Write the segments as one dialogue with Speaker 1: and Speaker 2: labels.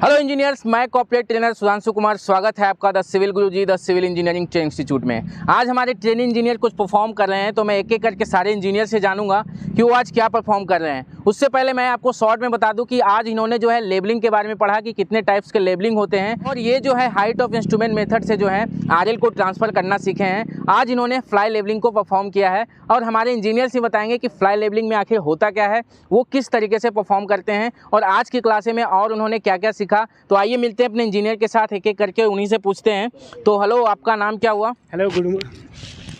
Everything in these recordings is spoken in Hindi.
Speaker 1: हेलो इंजीनियर्स, मैं कॉर्पोरेट ट्रेनर सुधांशु कुमार। स्वागत है आपका the civil Guruji the civil engineering training institute में। आज हमारे ट्रेनिंग इंजीनियर कुछ परफॉर्म कर रहे हैं, तो मैं एक एक करके सारे इंजीनियर से जानूंगा कि वो आज क्या परफॉर्म कर रहे हैं। उससे पहले मैं आपको शॉर्ट में बता दूं कि आज इन्होंने जो है लेबलिंग के बारे में पढ़ा कि कितने टाइप्स के लेबलिंग होते हैं, और ये जो है हाइट ऑफ इंस्ट्रूमेंट मेथड से जो है आरएल को ट्रांसफर करना सीखे हैं। आज इन्होंने फ्लाई लेबलिंग को परफॉर्म किया है और हमारे इंजीनियर्स ही बताएंगे कि फ्लाई लेबलिंग में आखिर होता क्या है, वो किस तरीके से परफॉर्म करते हैं और आज की क्लासे में और उन्होंने क्या क्या सीखा। तो आइए मिलते हैं अपने इंजीनियर के साथ, एक एक करके उन्हीं से पूछते हैं। तो हेलो, आपका नाम क्या हुआ?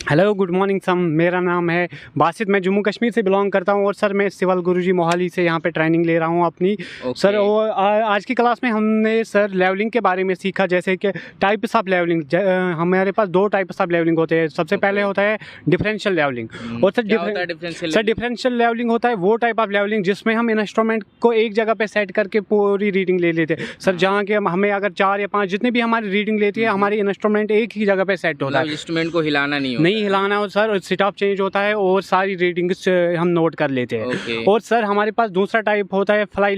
Speaker 2: हेलो गुड मॉर्निंग सम। मेरा नाम है बासित, मैं जम्मू कश्मीर से बिलोंग करता हूँ और सर मैं सिविल गुरुजी मोहाली से यहाँ पे ट्रेनिंग ले रहा हूँ अपनी। सर आज की क्लास में हमने सर लेवलिंग के बारे में सीखा, जैसे कि टाइप्स ऑफ लेवलिंग। हमारे पास दो टाइप्स ऑफ लेवलिंग होते हैं। सबसे पहले होता है डिफरेंशियल लेवलिंग। और सर डिफरेंशियल लेवलिंग होता है वो टाइप ऑफ लेवलिंग जिसमें हम इंस्ट्रूमेंट को एक जगह पे सेट करके पूरी रीडिंग ले लेते हैं। सर जहाँ के हमें अगर 4 या 5 जितने भी हमारी रीडिंग लेती है, हमारी इंस्ट्रूमेंट एक ही जगह पे सेट होता है।
Speaker 1: इंस्ट्रूमेंट को हिलाना नहीं
Speaker 2: हिलाना हो सर, सेट ऑफ चेंज होता है और सारी रीडिंग्स हम नोट कर लेते हैं। और सर हमारे पास दूसरा टाइप होता है फ्लाई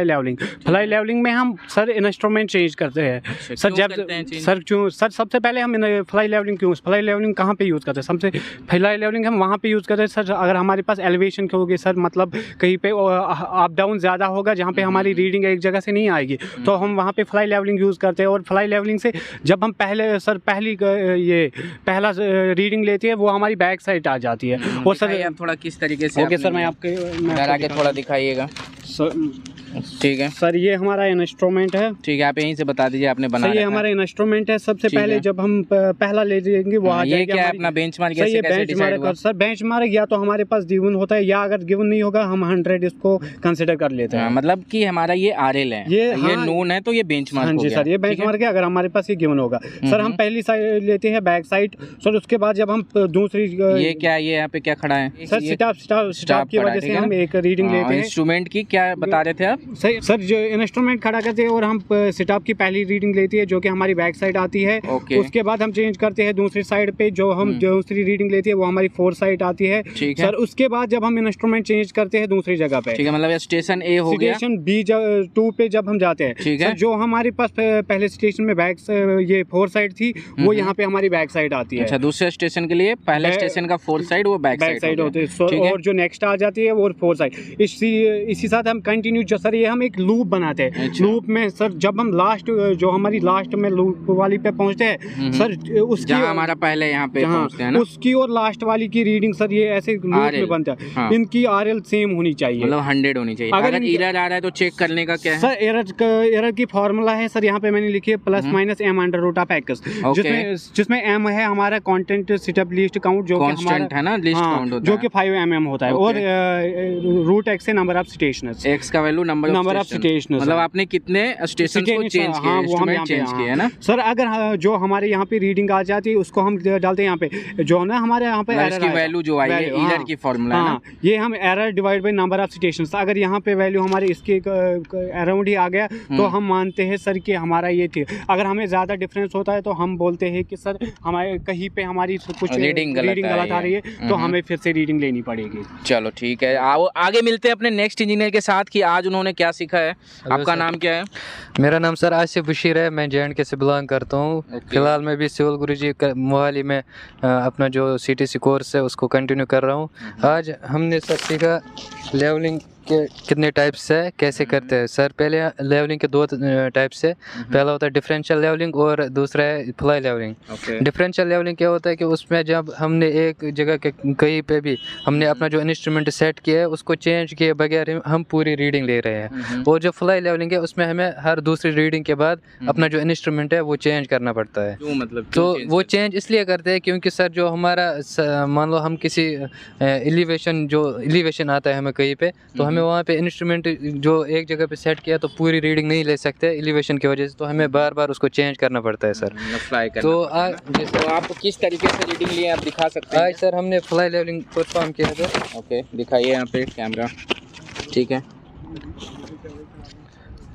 Speaker 2: लेवलिंग। फ्लाई लेवलिंग में हम सर इंस्ट्रूमेंट चेंज करते हैं। सर जब सर सबसे पहले हम फ्लाई लेवलिंग कहाँ पे यूज़ करते हैं? सबसे फ्लाई लेवलिंग हम वहाँ पे यूज़ करते हैं सर अगर हमारे पास एलिवेशन की होगी सर, मतलब कहीं पे अप डाउन ज़्यादा होगा जहाँ पे हमारी रीडिंग एक जगह से नहीं आएगी, तो हम वहाँ पे फ्लाई लेवलिंग यूज़ करते हैं। और फ्लाई लेवलिंग से जब हम पहला रीडिंग लेती है वो हमारी बैक साइड आ जाती है। और सर
Speaker 1: आप थोड़ा किस तरीके से?
Speaker 2: ओके सर, मैं आपके
Speaker 1: आगे थोड़ा दिखाइएगा। ठीक है
Speaker 2: सर, ये हमारा इंस्ट्रूमेंट है।
Speaker 1: ठीक है, आप यहीं से बता दीजिए आपने बनाया।
Speaker 2: ये हमारा इंस्ट्रूमेंट है। सबसे पहले जब हम पहला ले जाएंगे वो आ जाएगा।
Speaker 1: क्या अपना बेंचमार्क कैसे डिसाइड हुआ?
Speaker 2: सर बेंचमार्क या तो हमारे पास गिवन होता है या अगर गिवन नहीं होगा हम 100 इसको कंसीडर कर लेते हैं।
Speaker 1: मतलब कि हमारा ये आरएल है, ये नोन है, तो ये बेंचमार्क हो गया।
Speaker 2: सर ये बेंचमार्क है अगर हमारे पास ये गिवन होगा। सर हम पहली साइड लेते हैं बैक साइड। सर उसके बाद जब हम दूसरी
Speaker 1: ये क्या, ये यहाँ पे क्या खड़ा है?
Speaker 2: सर स्टाफ की वजह से हम एक रीडिंग लेते हैं।
Speaker 1: इंस्ट्रूमेंट की क्या बता रहे थे आप?
Speaker 2: सर जो इंस्ट्रूमेंट खड़ा करते हैं और हम सेटअप की पहली रीडिंग लेती है जो कि हमारी बैक साइड आती है। उसके बाद हम चेंज करते हैं दूसरी साइड पे, जो हम दूसरी रीडिंग लेती है वो हमारी 4 साइड आती है। सर उसके बाद जब हम इंस्ट्रूमेंट चेंज करते हैं दूसरी जगह पे,
Speaker 1: ठीक है, मतलब स्टेशन ए हो गया,
Speaker 2: स्टेशन बी 2 पे जब हम जाते हैं, ठीक है, जो हमारे पास पहले स्टेशन में बैक ये 4 साइड थी वो यहाँ पे हमारी बैक साइड आती है।
Speaker 1: अच्छा, दूसरे स्टेशन के लिए पहले स्टेशन का 4 साइड वो बैक साइड होती है,
Speaker 2: और जो नेक्स्ट आ जाती है वो 4 साइड। इसी साथ हम कंटिन्यू सर ये हम एक लूप बनाते हैं। लूप में सर जब हम लास्ट जो हमारी लास्ट में लूप वाली पे पहुंचते हैं सर, उसकी
Speaker 1: हमारा पहले यहाँ पे पहुंचते हैं ना,
Speaker 2: उसकी और लास्ट वाली की रीडिंग सर ये ऐसे लूप में बनता है। हाँ। इनकी आरएल सेम होनी चाहिए,
Speaker 1: मतलब 100 होनी चाहिए। अगर एरर आ रहा है तो चेक करने का क्या है
Speaker 2: सर? एरर की फॉर्मूला है सर, यहाँ पे मैंने लिखी है +-m√x, जिसमें m है हमारा कंटेंट सेटअप लिस्ट काउंट जो
Speaker 1: कांस्टेंट है ना, लिस्ट काउंट होता है,
Speaker 2: जो कि 5 mm होता है, और √x है नंबर ऑफ स्टेशंस।
Speaker 1: x का वैल्यू नंबर ऑफ स्टेशंस, मतलब आपने कितने स्टेशन को चेंज किया, इंस्ट्रूमेंट चेंज किया है ना।
Speaker 2: सर अगर जो हमारे यहाँ पे रीडिंग आ जाती है उसको हम डालते हैं यहाँ पे, जो ना हमारे यहाँ पे
Speaker 1: एरर की वैल्यू जो आई है एरर की फार्मूला है ना,
Speaker 2: ये हम error divide by number of stations. अगर यहाँ पे वैल्यू हमारे इसके अराउंड ही आ गया तो हम मानते हैं सर कि हमारा ये थी। अगर हमें ज्यादा डिफरेंस होता है तो हम बोलते हैं कि सर हमारे कहीं पे हमारी कुछ रीडिंग गलत आ रही है, तो हमें फिर से रीडिंग लेनी पड़ेगी।
Speaker 1: चलो ठीक है, आगे मिलते हैं अपने नेक्स्ट इंजीनियर के साथ कि आज उन्होंने क्या सीखा है। आपका नाम क्या है?
Speaker 3: मेरा नाम सर आसिफ बशीर है, मैं JNK से बिलोंग करता हूँ। फिलहाल मैं भी सिविल गुरुजी मोहाली में अपना जो CTC कोर्स है उसको कंटिन्यू कर रहा हूँ। आज हमने सर सीखा लेवलिंग के कितने टाइप्स है, कैसे करते हैं। सर पहले लेवलिंग के 2 टाइप्स है, पहला होता है डिफरेंशियल लेवलिंग और दूसरा है फ्लाई लेवलिंग। डिफरेंशियल लेवलिंग क्या होता है कि उसमें जब हमने एक जगह के कहीं पे भी हमने अपना जो इंस्ट्रूमेंट सेट किया है उसको चेंज किए बगैर हम पूरी रीडिंग ले रहे हैं। और जो फ्लाई लेवलिंग है उसमें हमें हर दूसरी रीडिंग के बाद अपना जो इंस्ट्रूमेंट है वो चेंज करना पड़ता है। तो वो चेंज इसलिए करते हैं क्योंकि सर जो हमारा मान लो हम किसी एलिवेशन आता है हमें कहीं पे, तो हमें वहाँ पे इंस्ट्रूमेंट जो एक जगह पे सेट किया तो पूरी रीडिंग नहीं ले सकते एलिवेशन की वजह से, तो हमें बार बार उसको चेंज करना पड़ता है सर।
Speaker 1: तो आप किस तरीके से रीडिंग लिए आप दिखा सकते हैं?
Speaker 3: आज सर हमने फ्लाई लेवलिंग परफॉर्म किया था।
Speaker 1: ओके, दिखाइए यहाँ पे कैमरा। ठीक है,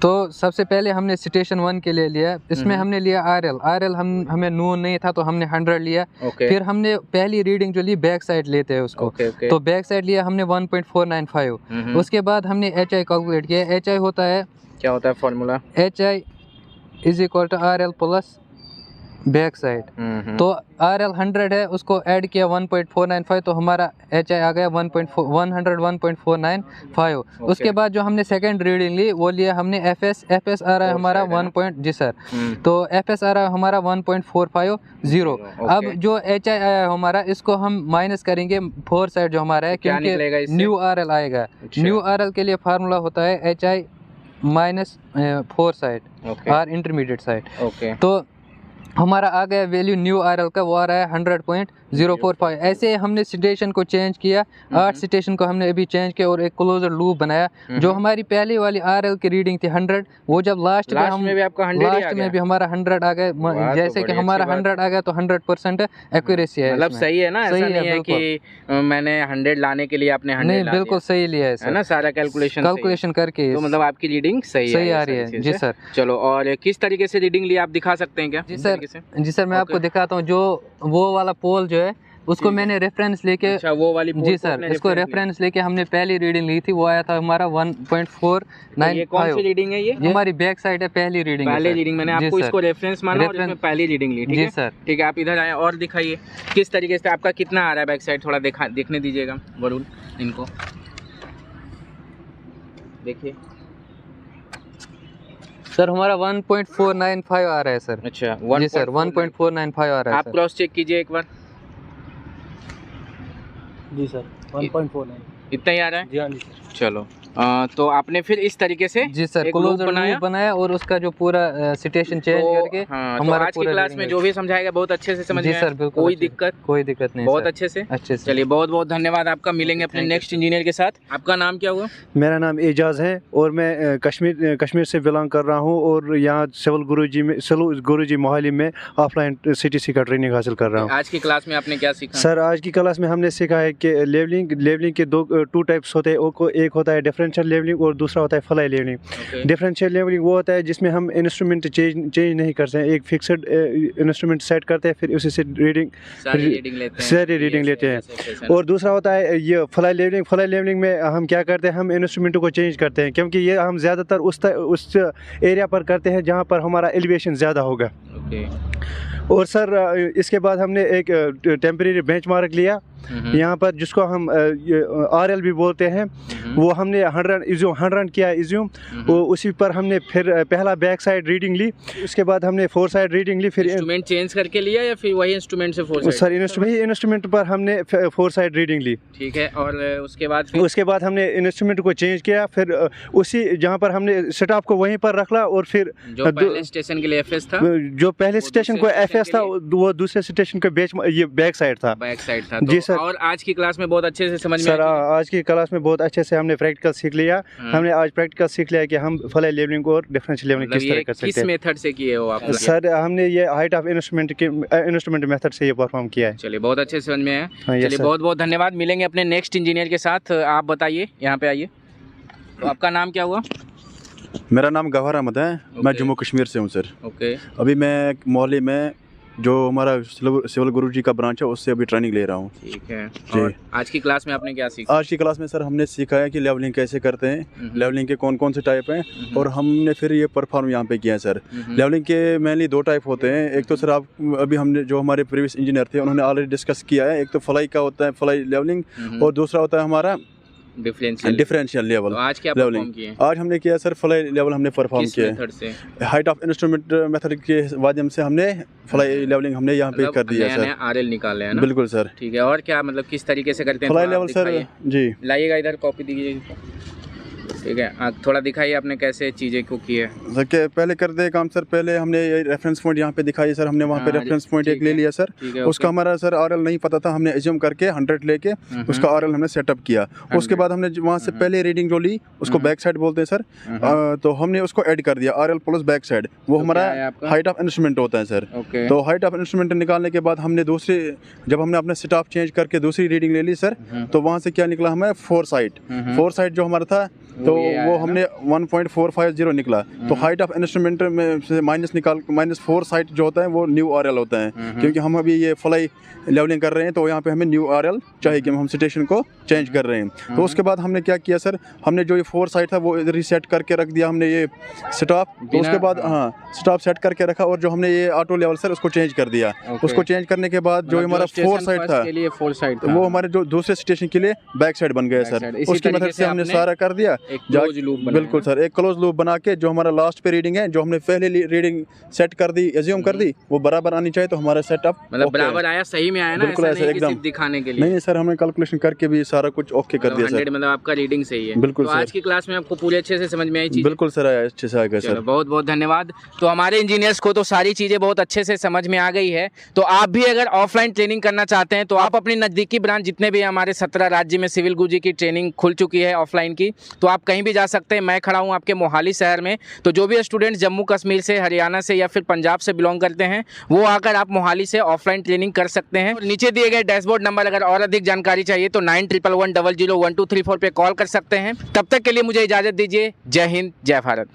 Speaker 3: तो सबसे पहले हमने स्टेशन 1 के लिए लिया, इसमें हमने लिया आरएल हमें नोन नहीं था तो हमने 100 लिया। फिर हमने पहली रीडिंग जो ली बैक साइड लेते हैं उसको, तो बैक साइड लिया हमने 1.495। उसके बाद हमने HI कैलकुलेट किया। HI होता है,
Speaker 1: क्या होता है formula?
Speaker 3: HI is equal to RL plus back side. तो RL 100 है, उसको ऐड किया 1.495 तो हमारा HI आ गया 101.495। उसके बाद जो हमने सेकंड रीडिंग ली वो लिया हमने FS आ रहा है हमारा 1. जी सर, तो FS आ रहा है हमारा 1.450। अब जो HI आया है हमारा, इसको हम माइनस करेंगे 4 साइड जो हमारा है, क्योंकि न्यू RL आएगा। न्यू RL के लिए फार्मूला होता है HI माइनस 4 साइड और इंटरमीडिएट साइड। तो हमारा आ गया वैल्यू न्यू RL का, वो आ रहा है 100.045। ऐसे हमने स्टेशन को चेंज किया, 8 स्टेशन को हमने अभी चेंज किया और एक क्लोजर लूप बनाया। जो हमारी पहली वाली RL की रीडिंग थी 100, वो जब लास्ट में भी आपका 100 लास्ट में भी हमारा 100 आ गया। जैसे कि हमारा 100 आ गया तो 100% एक्यूरेसी है।
Speaker 1: मतलब सही है ना? ऐसा नहीं है कि मैंने 100 लाने के लिए आपने 100
Speaker 3: नहीं, बिल्कुल सही लिया है
Speaker 1: ना, सारा कैलकुलेशन करके। तो मतलब आपकी रीडिंग सही
Speaker 3: आ रही है। जी सर।
Speaker 1: चलो, और किस तरीके से रीडिंग ली आप दिखा सकते हैं क्या?
Speaker 3: जी सर, मैं आपको दिखाता हूँ। जो वो वाला पोल जो है उसको मैंने रेफरेंस लेके,
Speaker 1: अच्छा वो वाली पोल,
Speaker 3: जी सर, इसको रेफरेंस लेके हमने पहली रीडिंग ली थी, वो आया था हमारा 1.495।
Speaker 1: ये कौन सी रीडिंग है? ये
Speaker 3: हमारी बैक साइड है, पहली रीडिंग।
Speaker 1: मैंने आपको इसको रेफरेंस माना और इसमें पहली रीडिंग ली।
Speaker 3: जी सर,
Speaker 1: ठीक है। आप इधर आए और दिखाइए किस तरीके से आपका कितना आ रहा है बैक साइड, थोड़ा देखने दीजिएगा वरुण इनको, देखिए
Speaker 3: सर हमारा 1.495 आ रहा है सर।
Speaker 1: अच्छा,
Speaker 3: जी सर, 1.495 आ रहा है।
Speaker 1: आप क्रॉस चेक कीजिए एक बार।
Speaker 2: जी सर, 1.49
Speaker 1: इतना ही आ रहा है?
Speaker 2: जी हाँ जी सर।
Speaker 3: चलो,
Speaker 1: तो आपने फिर इस तरीके से
Speaker 3: जी सर क्लोजर लूप बनाया और उसका जो पूरा स्टेशन चेंज करके
Speaker 1: हमारा आज की क्लास में जो भी समझाएगा बहुत अच्छे से समझ में आया।
Speaker 3: सर, बिल्कुल
Speaker 1: कोई दिक्कत
Speaker 3: नहीं,
Speaker 1: बहुत अच्छे से। चलिए, बहुत बहुत धन्यवाद आपका। मिलेंगे अपने नेक्स्ट इंजीनियर के साथ। आपका नाम क्या हुआ?
Speaker 4: मेरा नाम एजाज है और मैं कश्मीर से बिलोंग कर रहा हूँ और यहाँ सिविल गुरुजी मोहाली में ऑफलाइन CTC का ट्रेनिंग हासिल कर रहा हूँ।
Speaker 1: आज की क्लास में आपने क्या सीखा?
Speaker 4: सर, आज की क्लास में हमने सीखा है कि लेवलिंग के टू टाइप्स होते हैं। एक होता है डिफरेंशियल लेवलिंग और दूसरा होता है फ्लाई लेवलिंग। डिफरेंशियल लेवलिंग वो होता है जिसमें हम इंस्ट्रूमेंट चेंज नहीं करते हैं, एक फिक्स्ड इंस्ट्रूमेंट सेट करते हैं, फिर उसी से सारी रीडिंग लेते हैं। और दूसरा होता है ये फ्लाई लेवलिंग में हम क्या करते हैं, हम इंस्ट्रूमेंट को चेंज करते हैं, क्योंकि ये हम ज़्यादातर उस एरिया पर करते हैं जहाँ पर हमारा एलिवेशन ज़्यादा होगा। और सर इसके बाद हमने एक टेम्परेरी बेंचमार्क लिया यहाँ पर, जिसको हम RL भी बोलते हैं। वो हमने 100 किया इज्यूम, वो उसी पर हमने फिर पहला बैक साइड रीडिंग ली। उसके बाद हमने 4 साइड रीडिंग ली। फिर
Speaker 1: इंस्ट्रूमेंट चेंज करके लिया या फिर वही इंस्ट्रूमेंट से 4 साइड?
Speaker 4: सर, वही इंस्ट्रूमेंट पर हमने 4 साइड रीडिंग ली।
Speaker 1: ठीक है। और उसके बाद हमने इंस्ट्रूमेंट को चेंज किया, फिर उसी जहाँ पर हमने स्टॉप को वहीं पर रखा और फिर जो पहले स्टेशन के लिए FS था,
Speaker 4: जो पहले स्टेशन को FS था, वो दूसरे स्टेशन के बैक साइड था। जी सर।
Speaker 1: और आज की क्लास में बहुत अच्छे से समझ में
Speaker 4: सर, आज की क्लास में बहुत अच्छे से हमने प्रैक्टिकल सीख लिया। हमने आज प्रैक्टिकल सीख लिया कि हम फ्लाई लेवलिंग और डिफरेंशियल लेवलिंग किस तरह कर सकते हैं।
Speaker 1: किस मेथड से किए हो आप?
Speaker 4: सर, हमने ये हाइट ऑफ इंस्ट्रूमेंट मेथड से ये परफॉर्म किया है।
Speaker 1: चलिए, बहुत अच्छे से समझ में आया। चलिए, बहुत बहुत धन्यवाद। मिलेंगे अपने नेक्स्ट इंजीनियर के साथ। आप बताइए, यहाँ पे आइए। तो आपका नाम क्या हुआ?
Speaker 5: मेरा नाम गवाहर अहमद है। मैं जम्मू कश्मीर से हूँ सर।
Speaker 1: ओके।
Speaker 5: अभी मैं मोहाली में जो हमारा सिविल गुरुजी का ब्रांच है उससे अभी ट्रेनिंग ले रहा हूँ।
Speaker 1: ठीक है। और आज की क्लास में आपने क्या सीखा?
Speaker 5: आज की क्लास में सर हमने सीखा है कि लेवलिंग कैसे करते हैं, लेवलिंग के कौन कौन से टाइप हैं, और हमने फिर ये परफॉर्म यहाँ पे किया है सर। लेवलिंग के मेनली 2 टाइप होते हैं। एक तो सर आप अभी हमने जो हमारे प्रीवियस इंजीनियर थे उन्होंने ऑलरेडी डिस्कस किया है। एक तो फ्लाई का होता है, फ्लाई लेवलिंग, और दूसरा होता है हमारा डिफरेंशियल लेवल।
Speaker 1: तो आज क्या परफॉर्म किए?
Speaker 5: आज हमने किया सर फ्लाई लेवल हमने परफॉर्म किया है। हाइट ऑफ इंस्ट्रूमेंट मेथड के माध्यम से हमने फ्लाई लेवलिंग हमने यहाँ पे कर दिया सर।
Speaker 1: RL निकाले हैं ना?
Speaker 5: बिल्कुल सर।
Speaker 1: ठीक है। और क्या मतलब किस तरीके से करते हैं?
Speaker 5: फ्लाई लेवल सर जी
Speaker 1: लाइएगा इधर, कॉपी दीजिए। ठीक है, थोड़ा दिखाइए आपने कैसे चीज़ें को की है।
Speaker 5: सर पहले कर दे काम सर। पहले हमने रेफरेंस पॉइंट यहाँ पे दिखाई सर, हमने वहाँ पे रेफरेंस पॉइंट एक ले लिया सर। उसका हमारा सर RL नहीं पता था, हमने एज्यूम करके 100 लेके उसका RL हमने सेटअप किया। उसके बाद हमने वहाँ से पहले रीडिंग जो ली उसको बैक साइड बोलते हैं सर, तो हमने उसको ऐड कर दिया RL प्लस बैक साइड। वो हमारा हाइट ऑफ इंस्ट्रूमेंट होता है सर। तो हाइट ऑफ इंस्ट्रूमेंट निकालने के बाद हमने जब हमने अपने स्टॉप चेंज करके दूसरी रीडिंग ले ली सर, तो वहाँ से क्या निकला हमें 4 साइड जो हमारा था। तो तो
Speaker 1: ये आया
Speaker 5: वो
Speaker 1: ना?
Speaker 5: हमने 1.450 निकला। तो हाइट ऑफ इंस्ट्रूमेंट में से -4 साइट जो होता है वो न्यू आरएल होता है, क्योंकि हम अभी ये फ्लाई लेवलिंग कर रहे हैं तो यहाँ पे हमें न्यू आरएल चाहिए कि हम स्टेशन को चेंज कर रहे हैं। तो उसके बाद हमने क्या किया सर, हमने जो ये 4 साइट था वो रीसेट करके रख दिया हमने ये स्टॉप। तो उसके बाद हाँ स्टॉप सेट करके रखा, और जो हमने ये ऑटो लेवल सर उसको चेंज कर दिया। उसको चेंज करने के बाद जो हमारा 4 साइड था
Speaker 1: के लिए 4 साइड था,
Speaker 5: वो हमारे जो दूसरे स्टेशन के लिए बैक साइड बन गया सर। उसकी मदद से हमने सारा कर दिया,
Speaker 1: क्लोज लूप बनाया।
Speaker 5: बिल्कुल सर, एक क्लोज लूप बना के जो हमारा लास्ट पे रीडिंग है, जो हमने पहले रीडिंग सेट कर दी, एज्यूम कर दी, वो बराबर आनी चाहिए। तो हमारा सेटअप
Speaker 1: मतलब बराबर आया, सही में आया ना?
Speaker 5: बिल्कुल
Speaker 1: ऐसा नहीं कि
Speaker 5: एकदम
Speaker 1: सिर्फ दिखाने के लिए।
Speaker 5: नहीं सर, हमने कैलकुलेशन करके भी सारा कुछ ओके कर दिया
Speaker 1: 100
Speaker 5: सर।
Speaker 1: मतलब आपका रीडिंग सही है।
Speaker 5: बिल्कुल
Speaker 1: तो
Speaker 5: सर।
Speaker 1: आज की क्लास में आपको पूरी अच्छे से समझ में आई चीज़?
Speaker 5: बिल्कुल सर, आया अच्छे से आ गया सर।
Speaker 1: बहुत बहुत धन्यवाद। तो हमारे इंजीनियर्स को तो सारी चीज़ें बहुत अच्छे से समझ में आ गई है। तो आप भी अगर ऑफलाइन ट्रेनिंग करना चाहते हैं तो आप अपनी नज़दीकी ब्रांच, जितने भी हमारे 17 राज्य में सिविल गुरुजी की ट्रेनिंग खुल चुकी है ऑफलाइन की, तो आप कहीं भी जा सकते हैं। मैं खड़ा हूँ आपके मोहाली शहर में। तो जो भी स्टूडेंट्स जम्मू कश्मीर से, हरियाणा से या फिर पंजाब से बिलोंग करते हैं, वो आकर आप मोहाली से ऑफलाइन ट्रेनिंग कर सकते हैं। और नीचे दिए गए डैशबोर्ड नंबर अगर और अधिक जानकारी चाहिए तो 9111001234 पे कॉल कर सकते हैं। तब तक के लिए मुझे इजाज़त दीजिए। जय हिंद, जय भारत।